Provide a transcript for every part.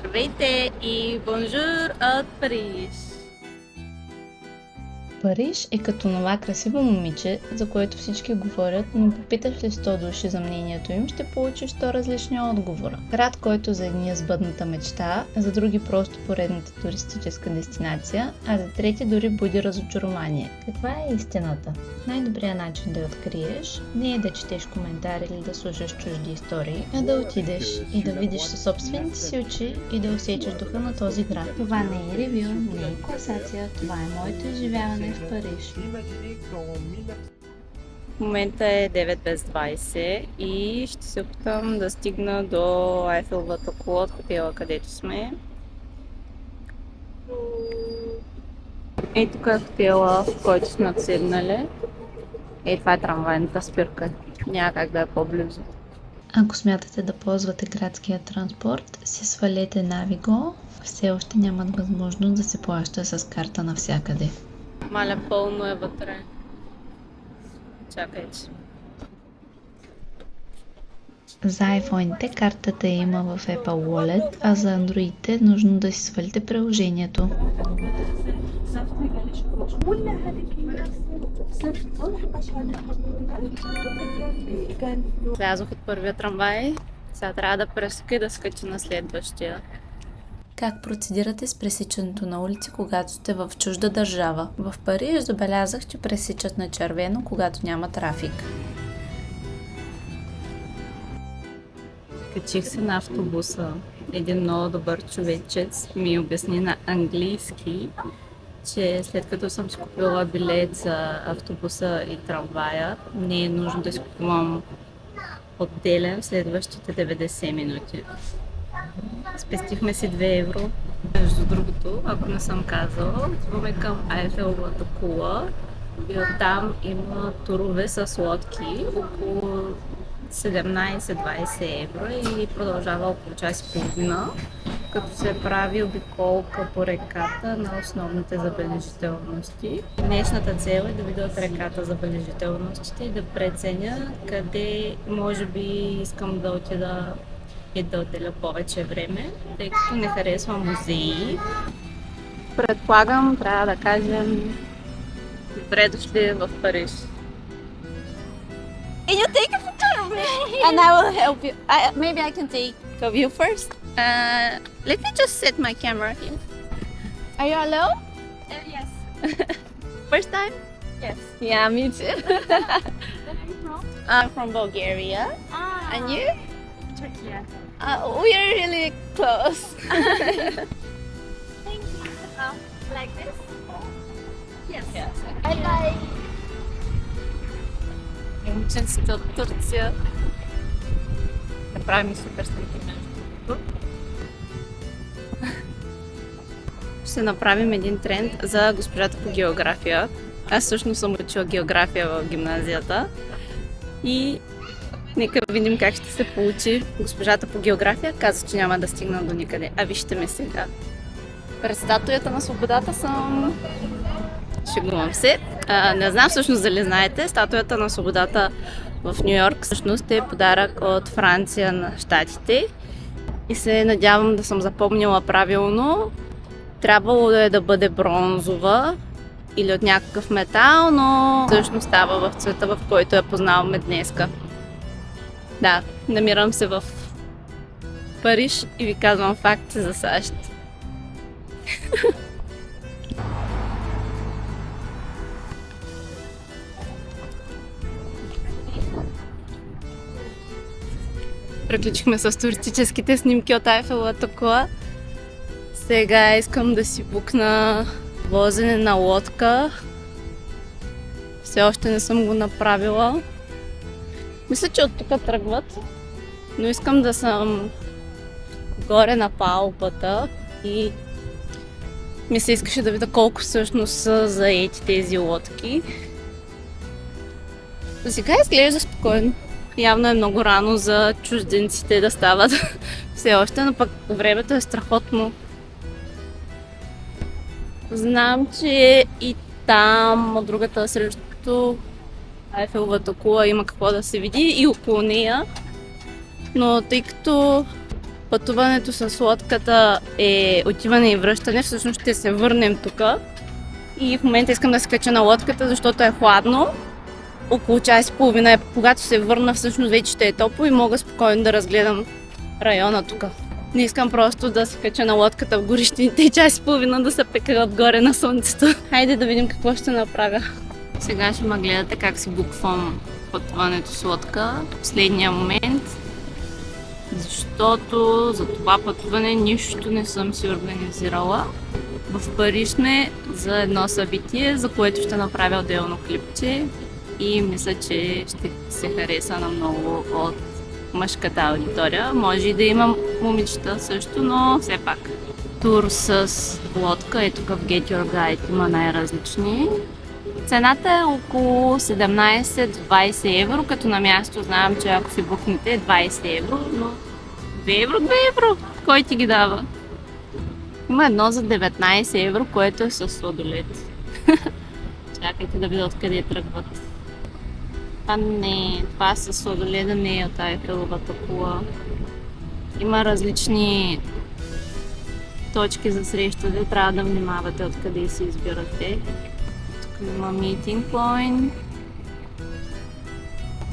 Здравейте и бонжур от Париж! Париж е като това красиво момиче, за което всички говорят, но попиташ ли 100 души за мнението им, ще получиш 100 различни отговора. Град, който за едни е сбъдната мечта, за други просто поредната туристическа дестинация, а за трети дори буди разочарование. Каква е истината? Най-добрият начин да я откриеш не е да четеш коментари или да слушаш чужди истории, а да отидеш и да видиш със собствените си очи и да усетиш духа на този град. Това не е ревю, не е класация, това е моето изживяване в Париж. В момента е 9 без 20 и ще се опитам да стигна до Айфеловата кула от хотела, където сме. Ей, тук е хотела, в който сме отседнали. Ей, това е трамвайната спирка. Няма как да е по-близо. Ако смятате да ползвате градския транспорт, си свалете Navigo. Все още нямат възможност да се плаща с карта навсякъде. Маля, пълно е вътре. Чакайте. За iPhone-ите картата има в Apple Wallet, а за Android е нужно да си свалите приложението. Слязох от първия трамвай. Сега трябва да преска и да скача на следващия. Как процедирате с пресичането на улици, когато сте в чужда държава? В Париж забелязах, че пресичат на червено, когато няма трафик. Качих се на автобуса. Един много добър човечец ми обясни на английски, че след като съм си купила билет за автобуса и трамвая, не е нужно да си купувам отделен в следващите 90 минути. Спестихме си 2 евро. Между другото, ако не съм казала, отиваме към Айфеловата кула и оттам има турове с лодки, около 17-20 евро и продължава около час и половина, като се прави обиколка по реката на основните забележителности. Днешната цел е да видя от реката забележителностите и да преценя къде може би искам да отида и да отделя повече време, тъй като не харесвам музеи. Предполагам, трябва да кажем добре дошли в Париж. Can you take a picture of me? And I will help you. Maybe I can take of you first. Let me just set my camera here. Are you alone? Yes. First time? Yes. Yeah, me too. Where are you from? I'm from Bulgaria. Ah. And you? Turkey. We are really close. Thank you. Like this? Yes. Yes. I like. Момченците от Турция. Направи ми супер снимки между другото. Ще направим един тренд за госпожата по география. Аз всъщност съм учила география в гимназията. И нека видим как ще се получи. Госпожата по география каза, че няма да стигна до никъде. А вижте ме сега. Пред статуята на свободата съм... Шегувам се. Не знам всъщност дали знаете, статуята на свободата в Ню Йорк всъщност е подарък от Франция на щатите. И се надявам да съм запомнила правилно. Трябвало да бъде бронзова или от някакъв метал, но всъщност става в цвета, в който я познаваме днеска. Да, намирам се в Париж и ви казвам факти за САЩ. Приключихме с туристическите снимки от Айфеловата кула. Сега искам да си букна возене на лодка. Все още не съм го направила. Мисля, че от тук тръгват, но искам да съм горе на палубата и ми се искаше да видя колко всъщност са заети тези лодки. Сега изглежда спокойно. Явно е много рано за чужденците да стават все още, но пък времето е страхотно. Знам, че и там, от другата срещу Айфеловата кула има какво да се види и около нея. Но тъй като Пътуването с лодката е отиване и връщане. Всъщност ще се върнем тук. И в момента искам да се кача на лодката, защото е хладно. Около час и половина, когато се върна, всъщност вече ще е топло и мога спокойно да разгледам района тук. Не искам просто да се кача на лодката в горищините и час и половина да се пека отгоре на слънцето. Хайде да видим какво ще направя. Сега ще ме гледате как си буквам пътуването с лодка в последния момент. Защото за това пътуване нищо не съм си организирала. В Париж сме за едно събитие, за което ще направя отделно клипче и мисля, че ще се хареса на много от мъжката аудитория. Може и да имам момичета също, но все пак. Тур с лодка, ето тук в Get Your Guide има най-различни. Цената е около 17-20 евро, като на място знам, че ако си букнете 20 евро, но 2 евро, кой ти ги дава? Има едно за 19 евро, което е със сладолед. Чакайте да видя откъде тръгват. Това със сладоледа не е от Айфеловата кула. Има различни точки за срещане, трябва да внимавате откъде си избирате. Тук има meeting point.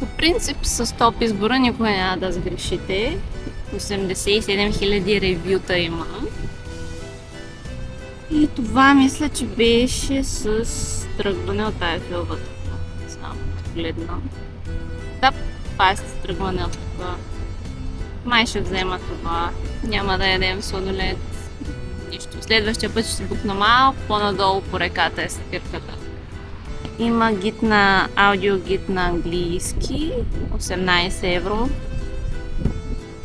По принцип с топ избора никога няма да сгрешите. 87 000 ревюта има. И това мисля, че беше с тръгване от Айфеловата кула. Само да погледна. Да, това е с тръгване от тук. Май ще взема това. Няма да ядем сладолед. Нищо. Следващия път ще се букна малко по-надолу по реката е спирката. Има гид на аудиогид на английски. 18 евро.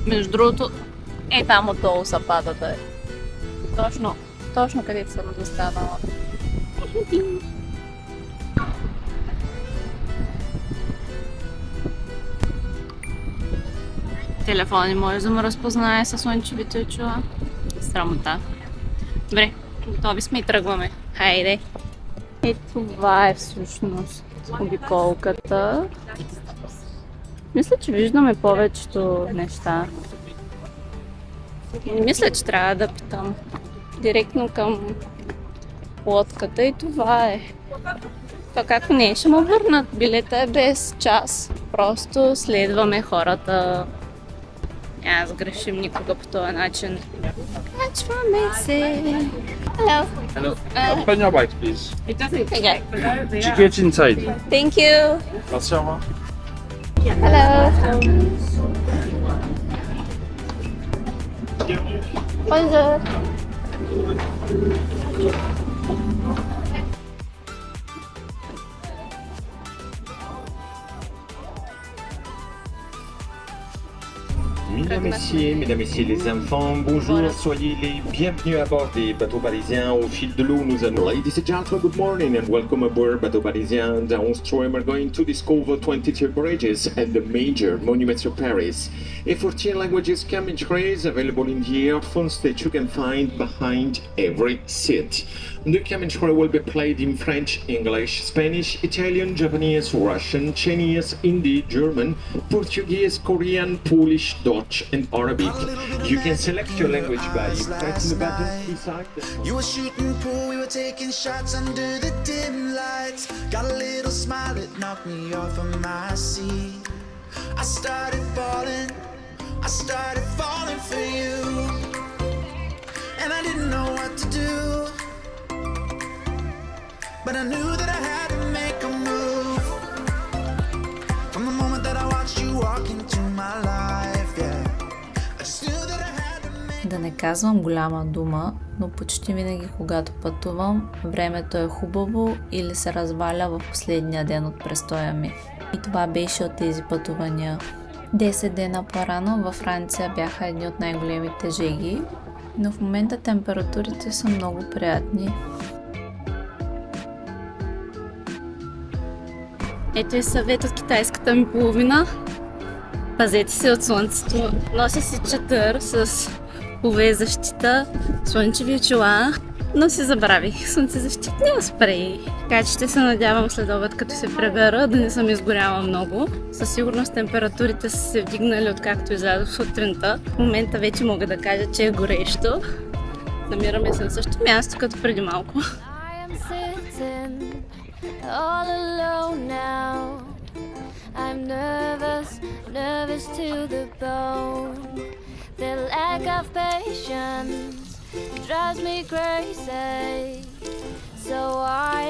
Между другото, там отдолу са падата. Точно където съм застанала. Телефон не може да ме разпознае със слънчевите очила. Срамота. Добре, готови сме и тръгваме. Хайде! Това е всъщност обиколката. Мисля, че виждаме повечето неща. Мисля, че трябва да питам директно към лодката и това е. Пък ако не, ще ме върнат. Билета е без час. Просто следваме хората. Сгрешим никога по този начин. Качваме се. Hello. Hello. Open your bike, please. It doesn't take She gets inside. Thank you. Merci, au revoir. Hello. Bonjour. Mesdames, Messieurs les enfants, bonjour, soyez les bienvenus à bord des bateaux parisiens. Au fil de l'eau, nous allons. Ladies and gentlemen, good morning and welcome aboard Bateau Parisien. On stream we're going to discover 22 bridges and the major monuments of Paris. A 14 languages commentaries available in the earphones that you can find behind every seat. The commentary will be played in French, English, Spanish, Italian, Japanese, Russian, Chinese, Hindi, German, Portuguese, Korean, Polish, Dutch, and Arabic. You can select your language by pressing the button beside the... You were shooting pool, we were taking shots under the dim lights. Got a little smile that knocked me off of my seat. I started falling for you. And I didn't know what to do. But I knew that I had to make a move. From the moment that I watched you walk into my life, yeah. I just knew that I had to make. Да не казвам голяма дума, но почти винаги когато пътувам, времето е хубаво или се разваля в последния ден от престоя ми. И това беше от тези пътувания. 10 дена по-рано във Франция бяха едни от най-големите жеги, но в момента температурите са много приятни. Ето е съвет от китайската ми половина. Пазете се от слънцето. Нося си чатър с UV защита, слънчеви очила. Но си забравих слънцезащитния спрей. Така че ще се надявам след обед, като се пребера, да не съм изгоряла много. Със сигурност температурите са се вдигнали откакто излязох сутринта. В момента вече мога да кажа, че е горещо. Намираме се на същото място, като преди малко. All alone now. I'm nervous to the bone. The lack of patience drives me crazy. So I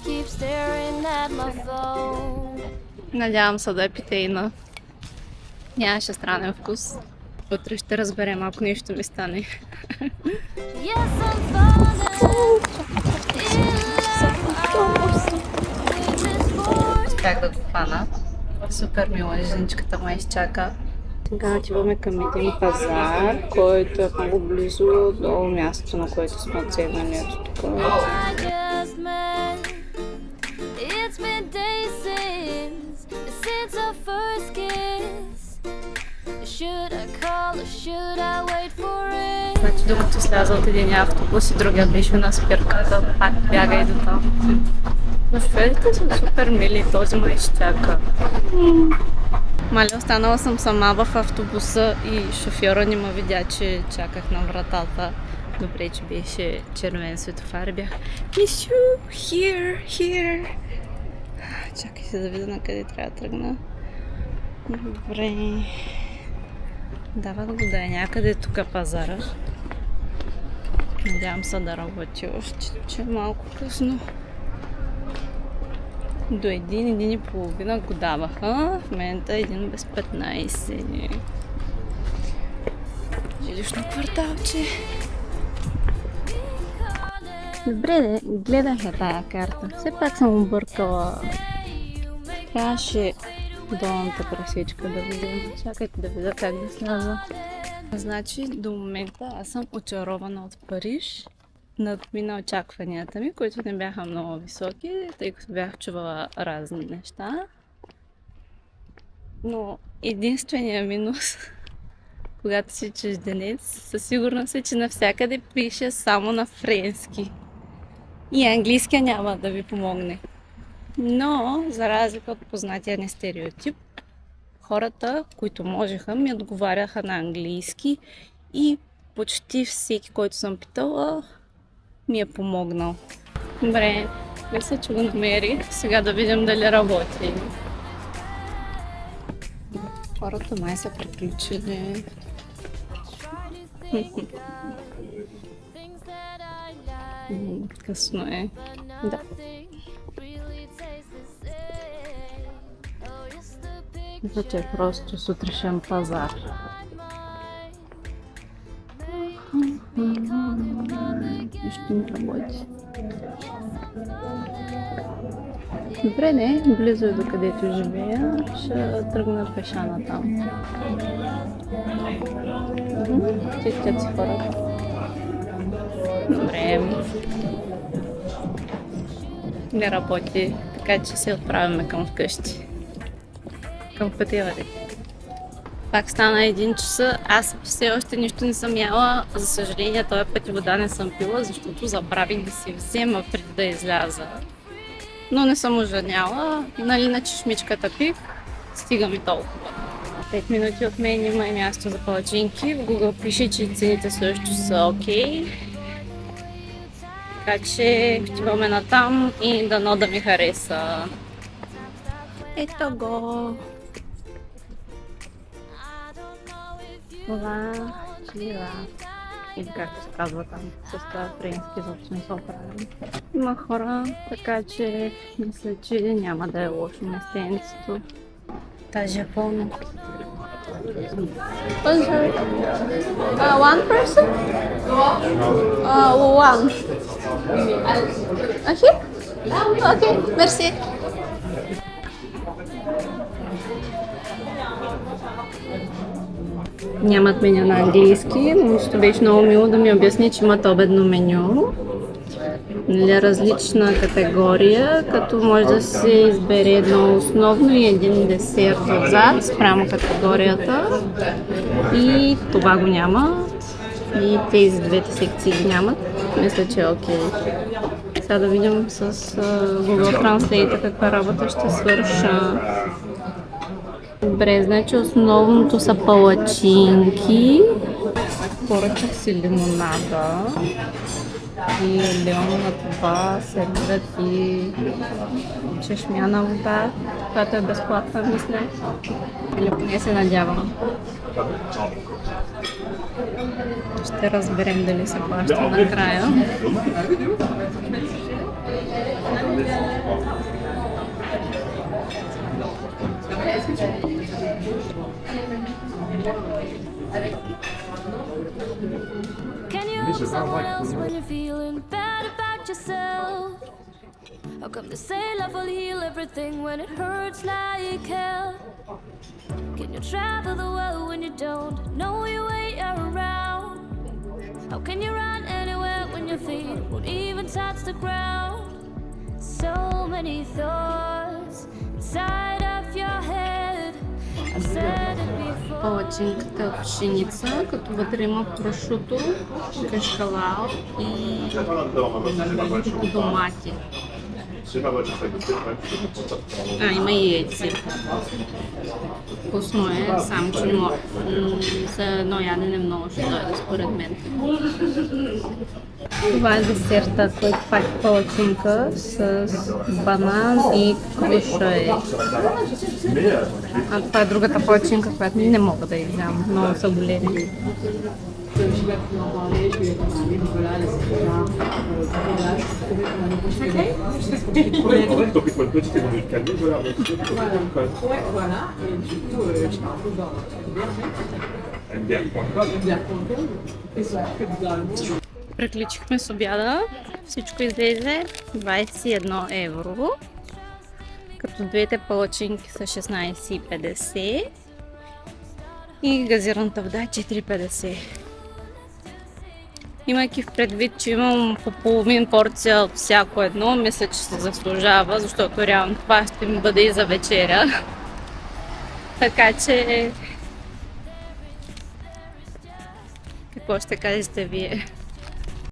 keep staring at my phone. Надявам се да е питейна. Нямаше странен вкус. Утре ще разберем, ако нещо ми стане. Yes, I'm falling Как да го хвана. Супер мила женичката ме изчака. Сега отиваме към един пазар, който е много близо до мястото, на което сме отседнали. Ето тук. just met. It's been days since our first kiss. Should I call or should I wait for it? Значи докато сляза от един автобус и другия беше на спирката, пак бяга и до там. Но шофьорите са супер мили, този ме изчака. Мали, останала съм сама в автобуса и шофьора не ме видя, че чаках на вратата. Добре, че беше червен светофар и бях Miss you, here. Чакай се да видя на къде трябва да тръгна. Добре. Дава да го да е някъде тук пазара. Надявам се да работи още, че е малко късно. До 1:30 го даваха. В момента 1 без 15. Жилищно кварталче. Добре, гледах я тая карта. Все пак съм объркала. Трябваше долната пресечка да видим. Чакайте да видя как да сляза. Значи до момента аз съм очарована от Париж. Надмина очакванията ми, които не бяха много високи, тъй като бях чувала разни неща. Но единственият минус, когато си чужденец, със сигурност е, че навсякъде пише само на френски. И английския няма да ви помогне. Но, за разлика от познатия ни стереотип, хората, които можеха, ми отговаряха на английски и почти всеки, който съм питала, ми е помогнал. Добре, мисля, че го намерих. Сега да видим дали работи. Хората май са приключили. Късно е. Да. Мисля, че е просто сутрешен пазар. Нищо не работи. Добре, не, близо е до където живея. Ще тръгна пеша натам. Чистят си хората. Добре. Не работи, така че се отправяме към вкъщи. Към хотела. Пак стана 1 часа, аз все още нищо не съм яла. За съжаление, този път и вода не съм пила, защото забравих да си взема преди да изляза. Но не съм ожадняла, нали на чешмичката пих, стига ми толкова. 5 минути от мен има и място за палачинки. В Google пише, че цените също са окей. Така че отиваме натам и дано да ми хареса. Ето го! Това чила. Или както се казва там, с това френски изобщо не са оправени. Има хора, така че мисля, че няма да е лошо местенцето. Тази е пълна. One person? One. Okay? Okay, merci. Нямат меню на английски, но ще беше много мило да ми обясни, че имат обедно меню. Различна категория, като може да се избере едно основно и един десерт отзад спрямо категорията. И това го няма. и тези двете секции ги нямат. Мисля, че е окей. Сега да видим с Google Translate каква работа ще свърша. Добре, значи основното са палачинки. Поръчах си лимонада и Леон на това сервират и чешмяна вода, която е безплатна, мисля. Или поне се надявам. Ще разберем дали се плаща накрая. Can you help someone else when you're feeling bad about yourself? How come they say love will heal everything when it hurts like hell? Can you travel the world when you don't know your way around? How can you run anywhere when your feet won't even touch the ground? So many thoughts inside of your head. I've said it before. Палачинката от пшеница, като вътре има прошуто, кашкалал и домати. Има и яйци. Вкусно е, сам че за едно ядене много ще дойде според мен. Това е десерта, който пак е палачинка с банан и круша е. А това е другата палачинка, която не мога да изям. Много са големи. Приключихме с обяда. Всичко излезе 21 евро. Като двете палачинки са 16,50 и газираната вода е 4,50. Имайки в предвид, че имам по половин порция от всяко едно, мисля, че се заслужава, защото реално това ще ми бъде и за вечеря. Така че... Какво ще кажете вие?